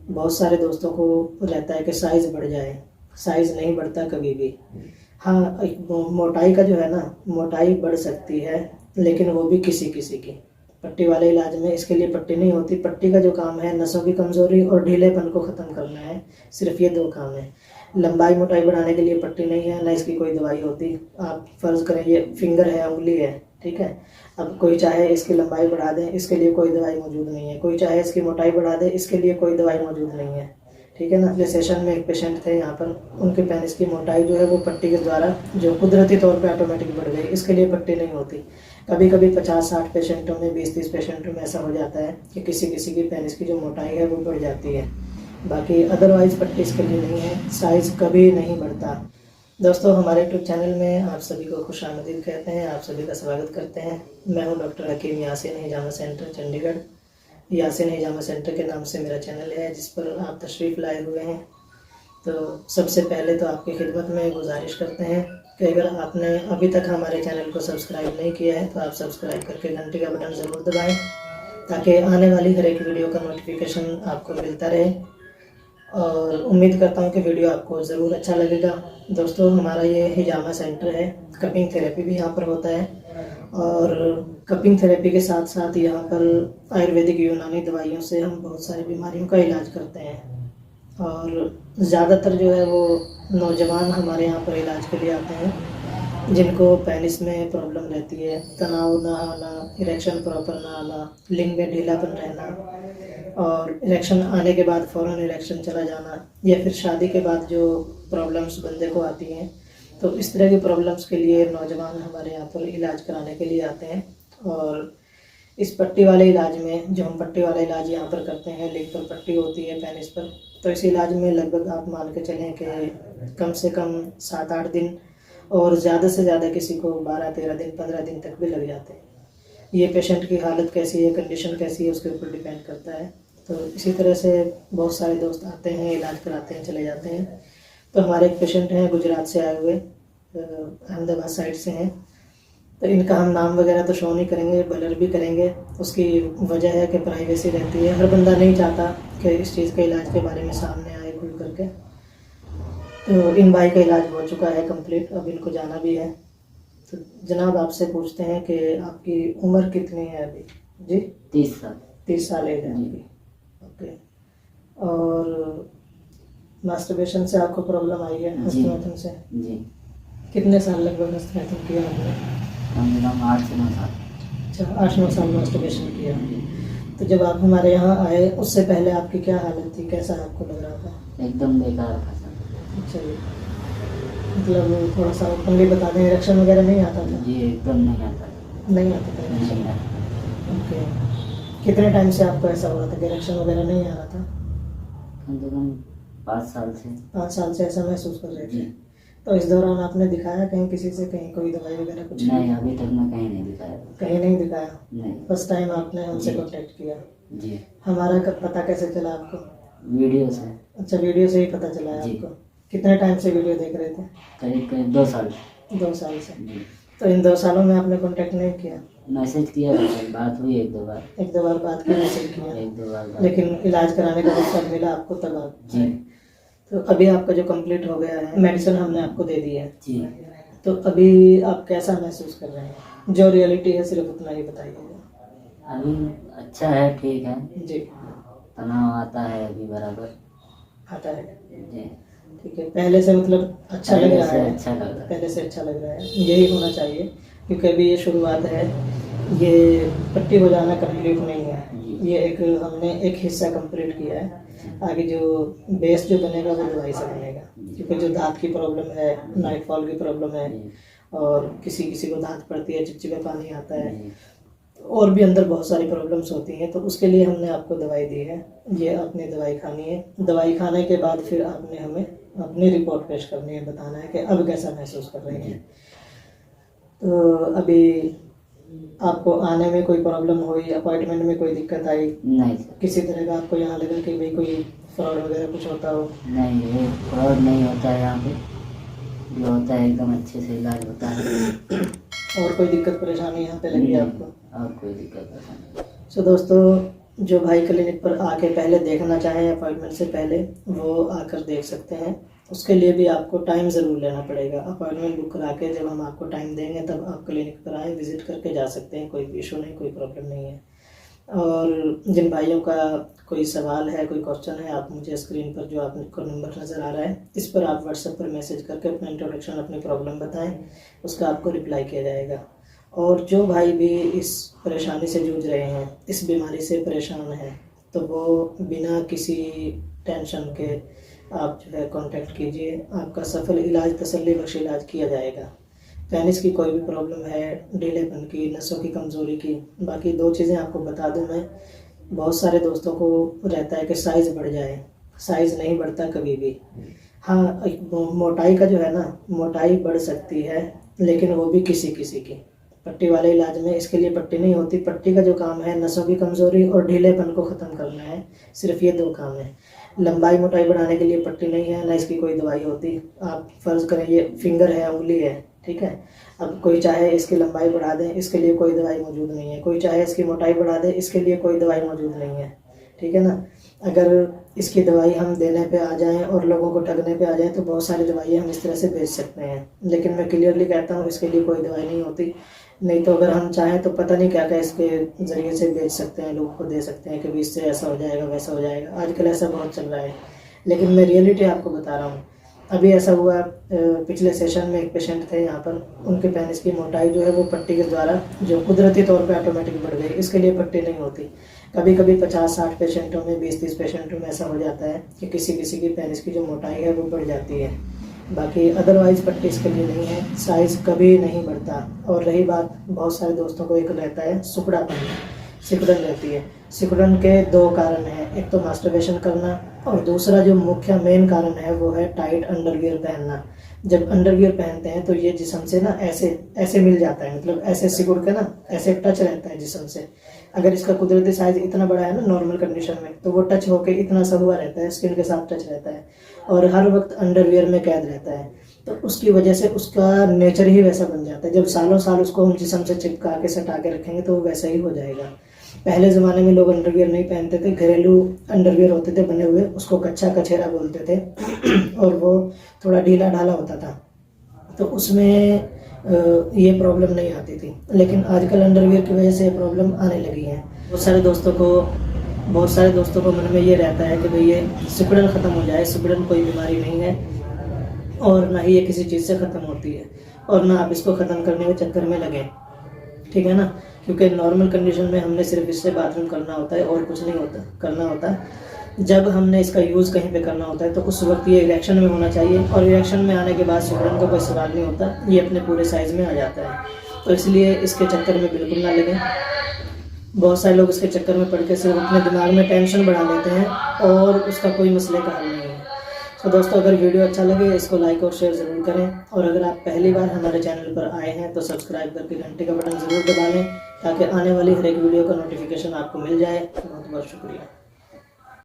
बहुत सारे दोस्तों को रहता है कि साइज़ बढ़ जाए, साइज़ नहीं बढ़ता कभी भी। हाँ, एक मोटाई का जो है ना, मोटाई बढ़ सकती है, लेकिन वो भी किसी किसी की। पट्टी वाले इलाज में इसके लिए पट्टी नहीं होती। पट्टी का जो काम है नसों की कमज़ोरी और ढीलेपन को ख़त्म करना है, सिर्फ ये दो काम है। लंबाई मोटाई बढ़ाने के लिए पट्टी नहीं है, ना इसकी कोई दवाई होती। आप फ़र्ज़ करें ये फिंगर है, उंगली है, ठीक है। अब कोई चाहे इसकी लंबाई बढ़ा दे, इसके लिए कोई दवाई मौजूद नहीं है। कोई चाहे इसकी मोटाई बढ़ा दे, इसके लिए कोई दवाई मौजूद नहीं है, ठीक है ना। अगले सेशन में एक पेशेंट थे यहाँ पर, उनके पेनिस की मोटाई जो है वो पट्टी के द्वारा जो कुदरती तौर पे ऑटोमेटिक बढ़ गई, इसके लिए पट्टी नहीं होती। कभी कभी 50-60 पेशेंटों में, 20-30 पेशेंटों में ऐसा हो जाता है कि किसी किसी की पेनिस की जो मोटाई है वो बढ़ जाती है। बाकी अदरवाइज़ पट्टी इसके लिए नहीं है, साइज़ कभी नहीं बढ़ता। दोस्तों, हमारे यूट्यूब चैनल में आप सभी को खुशामदीद कहते हैं, आप सभी का स्वागत करते हैं। मैं हूं डॉक्टर हकीम यासिन हिजामा सेंटर चंडीगढ़। यासिन हिजामा सेंटर के नाम से मेरा चैनल है जिस पर आप तशरीफ़ लाए हुए हैं। तो सबसे पहले तो आपकी खिदमत में गुजारिश करते हैं कि अगर आपने अभी तक हमारे चैनल को सब्सक्राइब नहीं किया है तो आप सब्सक्राइब करके घंटी का बटन ज़रूर दबाएँ, ताकि आने वाली हर एक वीडियो का नोटिफिकेशन आपको मिलता रहे। और उम्मीद करता हूँ कि वीडियो आपको ज़रूर अच्छा लगेगा। दोस्तों, हमारा ये हिजामा सेंटर है, कपिंग थेरेपी भी यहाँ पर होता है। और कपिंग थेरेपी के साथ साथ यहाँ पर आयुर्वेदिक यूनानी दवाइयों से हम बहुत सारी बीमारियों का इलाज करते हैं। और ज़्यादातर जो है वो नौजवान हमारे यहाँ पर इलाज के लिए आते हैं, जिनको पेनिस में प्रॉब्लम रहती है, तनाव ना आना, इरेक्शन प्रॉपर ना आना, लिंग में ढीलापन रहना, और इरेक्शन आने के बाद फ़ौरन इरेक्शन चला जाना, या फिर शादी के बाद जो प्रॉब्लम्स बंदे को आती हैं। तो इस तरह की प्रॉब्लम्स के लिए नौजवान हमारे यहाँ पर इलाज कराने के लिए आते हैं। और इस पट्टी वाले इलाज में, जो हम पट्टी वाला इलाज यहाँ पर करते हैं, लिंग पर पट्टी होती है पेनिस पर, तो इस इलाज में लगभग आप मान के चलें कि कम से कम 7-8 दिन, और ज़्यादा से ज़्यादा किसी को 12-13 दिन, 15 दिन तक भी लग जाते हैं। ये पेशेंट की हालत कैसी है, कंडीशन कैसी है, उसके ऊपर डिपेंड करता है। तो इसी तरह से बहुत सारे दोस्त आते हैं, इलाज कराते हैं, चले जाते हैं। तो हमारे एक पेशेंट हैं गुजरात से आए हुए, अहमदाबाद साइड से हैं। तो इनका हम नाम वगैरह तो शो नहीं करेंगे, ब्लर भी करेंगे। उसकी वजह है कि प्राइवेसी रहती है, हर बंदा नहीं चाहता कि इस चीज़ के इलाज के बारे में सामने आए खुल करके। तो इन भाई का इलाज हो चुका है कंप्लीट, अब इनको जाना भी है। तो जनाब, आपसे पूछते हैं कि आपकी उम्र कितनी है अभी? जी, 30 साल। 30 साल एज है आपकी, ओके। और मास्टरबेशन से आपको प्रॉब्लम आई है, हस्तमैथुन से? जी। कितने साल लगभग हस्तमैथुन किया आपने? कम से कम 8 से 9 साल। अच्छा, 8-9 साल मास्टरबेशन किया। तो जब आप हमारे यहाँ आए उससे पहले आपकी क्या हालत थी, कैसा आपको लग रहा था? एकदम बेकार था सर। अच्छा जी, मतलब थोड़ा सा ओपनली बता दें, इरेक्शन वगैरह नहीं आता था? जी, एकदम नहीं आता। नहीं आता था नहीं आता। ओके। कितने टाइम से आपको ऐसा हो रहा था कि इरेक्शन वगैरह नहीं आ रहा था? कम से कम 5 साल से। 5 साल से ऐसा महसूस कर रहे थे? जी। तो इस दौरान आपने दिखाया कहीं किसी से, कहीं कोई दवाई वगैरह कुछ? नहीं, अभी तक मैं कहीं नहीं दिखाया। कहीं नहीं दिखाया? नहीं। फर्स्ट टाइम आपने हमसे जी। कॉन्टेक्ट किया? जी। हमारा कब पता कैसे चला आपको? वीडियो से। अच्छा, वीडियो से ही पता चला है जी। आपको? कितने टाइम से वीडियो देख रहे थे? करीब करीब 2 साल। 2 साल से? जी। तो इन 2 सालों में आपने कॉन्टेक्ट नहीं किया? मैसेज किया था सर, बात हुई 1-2 बार। 1-2 बार बात की, मैसेज किया? 1-2 बार बात। लेकिन इलाज कराने का मौका मिला आपको तब आप? जी। तो अभी आपका जो कंप्लीट हो गया है, मेडिसिन हमने आपको दे दी है, जी। तो अभी आप कैसा महसूस कर रहे हैं? जो रियलिटी है सिर्फ उतना ही बताइएगा। अभी अच्छा है, ठीक है जी। तनाव आता है अभी बराबर आता है? जी। ठीक है, पहले से मतलब अच्छा लग रहा है? अच्छा लग रहा है। पहले से अच्छा लग रहा है, यही होना चाहिए, क्योंकि अभी ये शुरुआत है, ये पट्टी हो जाना कंप्लीट नहीं है। ये एक हमने एक हिस्सा कंप्लीट किया है, आगे जो बेस जो बनेगा वो दवाई से बनेगा। क्योंकि जो दांत की प्रॉब्लम है, नाइटफॉल की प्रॉब्लम है, और किसी किसी को दांत पड़ती है, चिपचिपा पानी आता है, और भी अंदर बहुत सारी प्रॉब्लम्स होती हैं। तो उसके लिए हमने आपको दवाई दी है, ये आपने दवाई खानी है। दवाई खाने के बाद फिर आपने हमें अपनी रिपोर्ट पेश करनी है, बताना है कि अब कैसा महसूस कर रहे हैं। तो अभी आपको आने में कोई प्रॉब्लम हुई, अपॉइंटमेंट में कोई दिक्कत आई? नहीं सर। किसी तरह का आपको यहाँ लगा कि भाई कोई फ्रॉड वगैरह कुछ होता हो? नहीं, ये फ्रॉड नहीं होता है यहाँ पे, जो होता है एकदम अच्छे से इलाज होता है। और कोई दिक्कत परेशानी यहाँ पे लगी आपको? और कोई दिक्कत परेशानी? दोस्तों, जो भाई क्लिनिक पर आके पहले देखना चाहें अपॉइंटमेंट से पहले, वो आकर देख सकते हैं। उसके लिए भी आपको टाइम ज़रूर लेना पड़ेगा। अपॉइंटमेंट बुक करा के जब हम आपको टाइम देंगे तब आप क्लिनिक पर आए, विज़िट करके जा सकते हैं। कोई इशू नहीं, कोई प्रॉब्लम नहीं है। और जिन भाइयों का कोई सवाल है, कोई क्वेश्चन है, आप मुझे स्क्रीन पर जो आपको नंबर नज़र आ रहा है, इस पर आप व्हाट्सएप पर मैसेज करके अपना इंट्रोडक्शन, अपनी प्रॉब्लम बताएं, उसका आपको रिप्लाई किया जाएगा। और जो भाई भी इस परेशानी से जूझ रहे हैं, इस बीमारी से परेशान हैं, तो वो बिना किसी टेंशन के आप जो है कांटेक्ट कीजिए। आपका सफल इलाज, तसल्ली बख्श इलाज किया जाएगा। पेनिस की कोई भी प्रॉब्लम है, ढीलेपन की, नसों की कमज़ोरी की, बाकी 2 चीज़ें आपको बता दूं मैं। बहुत सारे दोस्तों को रहता है कि साइज़ बढ़ जाए, साइज़ नहीं बढ़ता कभी भी। हाँ, एक मोटाई का जो है ना, मोटाई बढ़ सकती है, लेकिन वो भी किसी किसी की। पट्टी वाले इलाज में इसके लिए पट्टी नहीं होती। पट्टी का जो काम है, नसों की कमज़ोरी और ढीलेपन को ख़त्म करना है। सिर्फ ये 2 काम है। लंबाई मोटाई बढ़ाने के लिए पट्टी नहीं है, ना इसकी कोई दवाई होती। आप फ़र्ज़ करें ये फिंगर है, उंगली है, ठीक है। अब कोई चाहे इसकी लंबाई बढ़ा दे, इसके लिए कोई दवाई मौजूद नहीं है। कोई चाहे इसकी मोटाई बढ़ा दे, इसके लिए कोई दवाई मौजूद नहीं है, ठीक है ना। अगर इसकी दवाई हम देने पे आ जाएं और लोगों को ठगने पे आ जाएं तो बहुत सारी दवाइयाँ हम इस तरह से बेच सकते हैं। लेकिन मैं क्लियरली कहता हूँ, इसके लिए कोई दवाई नहीं होती। नहीं तो अगर हम चाहें तो पता नहीं क्या क्या इसके ज़रिए से बेच सकते हैं, लोगों को दे सकते हैं कि भी इससे ऐसा हो जाएगा, वैसा हो जाएगा। आजकल ऐसा बहुत चल रहा है, लेकिन मैं रियलिटी आपको बता रहा हूँ। अभी ऐसा हुआ, पिछले सेशन में एक पेशेंट थे यहाँ पर, उनके पेनिस की मोटाई जो है वो पट्टी के द्वारा जो कुदरती तौर पे ऑटोमेटिक बढ़ गई। इसके लिए पट्टी नहीं होती। कभी कभी 50-60 पेशेंटों में, 20-30 पेशेंटों में ऐसा हो जाता है कि किसी किसी की पेनिस की जो मोटाई है वो बढ़ जाती है। बाकी अदरवाइज़ पट्टी इसके लिए नहीं है। साइज़ कभी नहीं बढ़ता। और रही बात, बहुत सारे दोस्तों को एक रहता है सुकड़ापन, सिकुड़न रहती है। सिकुड़न के 2 कारण हैं, एक तो मास्टरबेशन करना, और दूसरा जो मुख्य मेन कारण है वो है टाइट अंडरवियर पहनना। जब अंडरवियर पहनते हैं तो ये जिस्म से ना ऐसे ऐसे मिल जाता है, मतलब ऐसे सिकुड़ के ना ऐसे टच रहता है जिस्म से। अगर इसका कुदरती साइज़ इतना बड़ा है ना नॉर्मल कंडीशन में, तो वो टच होके इतना सा हुआ रहता है, स्किन के साथ टच रहता है और हर वक्त अंडरवियर में कैद रहता है। तो उसकी वजह से उसका नेचर ही वैसा बन जाता है। जब सालों साल उसको हम जिस्म से चिपका के सटा के रखेंगे तो वो वैसा ही हो जाएगा। पहले ज़माने में लोग अंडरवियर नहीं पहनते थे, घरेलू अंडरवियर होते थे बने हुए, उसको कच्चा कचेरा बोलते थे और वो थोड़ा ढीला ढाला होता था, तो उसमें ये प्रॉब्लम नहीं आती थी। लेकिन आजकल अंडरवियर की वजह से ये प्रॉब्लम आने लगी है। बहुत सारे दोस्तों को मन में ये रहता है कि भाई ये सिकुड़न ख़त्म हो जाए। सिकुड़न कोई बीमारी नहीं है और ना ही ये किसी चीज़ से ख़त्म होती है, और ना आप इसको ख़त्म करने के चक्कर में लगें, ठीक है ना। क्योंकि नॉर्मल कंडीशन में हमने सिर्फ इससे बाथरूम करना होता है और कुछ नहीं होता करना होता। जब हमने इसका यूज़ कहीं पे करना होता है तो उस वक्त ये इरेक्शन में होना चाहिए, और इरेक्शन में आने के बाद सिकुड़न का कोई सवाल नहीं होता, ये अपने पूरे साइज़ में आ जाता है। तो इसलिए इसके चक्कर में बिल्कुल ना लगें। बहुत सारे लोग इसके चक्कर में पड़ के सिर्फ अपने दिमाग में टेंशन बढ़ा लेते हैं और उसका कोई मसले का हल नहीं है। तो दोस्तों, अगर वीडियो अच्छा लगे इसको लाइक और शेयर ज़रूर करें, और अगर आप पहली बार हमारे चैनल पर आए हैं तो सब्सक्राइब करके घंटे का बटन ज़रूर दबा लें ताकि आने वाली हर एक वीडियो का नोटिफिकेशन आपको मिल जाए। बहुत बहुत शुक्रिया।